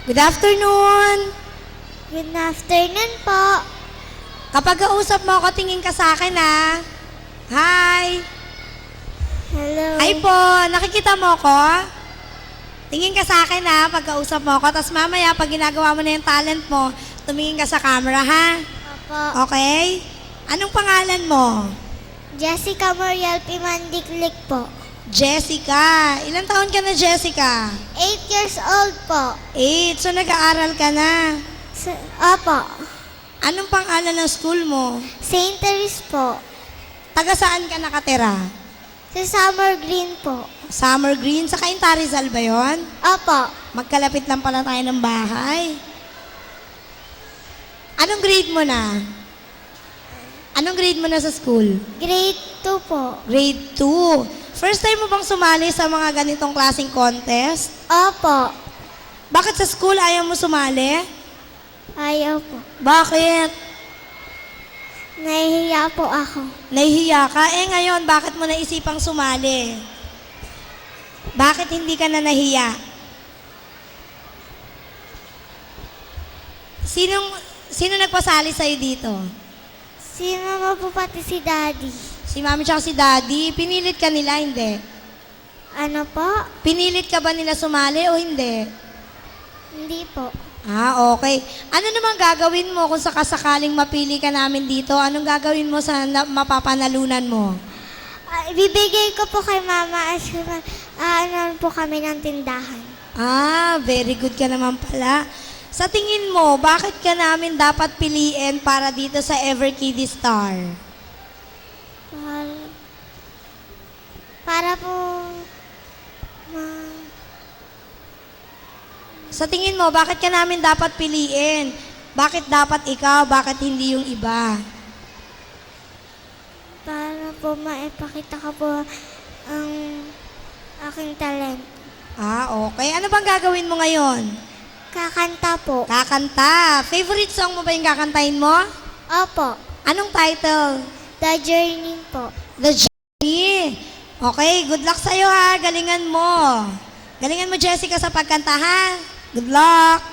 Good afternoon. Good afternoon po. Kapag kausap mo ako, tingin ka sa akin, ha? Hi. Hello. Hi po. Nakikita mo ako? Tingin ka sa akin, ha? Pag kausap mo ako. Tapos mamaya, pag ginagawa mo na yung talent mo, tumingin ka sa camera, ha? Opo. Okay? Anong pangalan mo? Jessica Moriel Pimandiklik po. Jessica. Ilang taon ka na, Jessica? 8 years old po. 8. So, nag-aaral ka na. Opo. Anong pangalan ng school mo? St. Therese po. Taga saan ka nakatira? Sa Summer Green po. Summer Green? Sa Cainta Rizal ba yun? Opo. Magkalapit lang pala tayo ng bahay. Anong grade mo na? Anong grade mo na sa school? Grade 2 po. Grade 2. First time mo bang sumali sa mga ganitong klaseng contest? Opo. Bakit sa school ayaw mo sumali? Ayaw po. Bakit? Nahihiya po ako. Nahihiya ka? Ngayon, bakit mo naisipang sumali? Bakit hindi ka na nahiya? Sino nagpasali sa'yo dito? Si mama po pati si daddy. Si mami tsaka si daddy. Pinilit ka nila, hindi? Ano po? Pinilit ka ba nila sumali o hindi? Hindi po. Ah, okay. Ano naman gagawin mo kung sakasakaling mapili ka namin dito? Anong gagawin mo sa mapapanalunan mo? Ibibigay ko po kay mama as ano po kami ng tindahan. Ah, very good ka naman pala. Sa tingin mo, bakit ka namin dapat piliin para dito sa Everkiddy Star? Para po Sa tingin mo, bakit ka namin dapat piliin? Bakit dapat ikaw? Bakit hindi yung iba? para po maipakita ko po ang aking talent. Ah, okay. Ano bang gagawin mo ngayon? Kakanta po. Kakanta. Favorite song mo ba yung kakantahin mo? Opo. Anong title? The Journey po. The Journey. Okay, good luck sa'yo ha. Galingan mo. Galingan mo, Jessica, sa pagkanta ha. Good luck.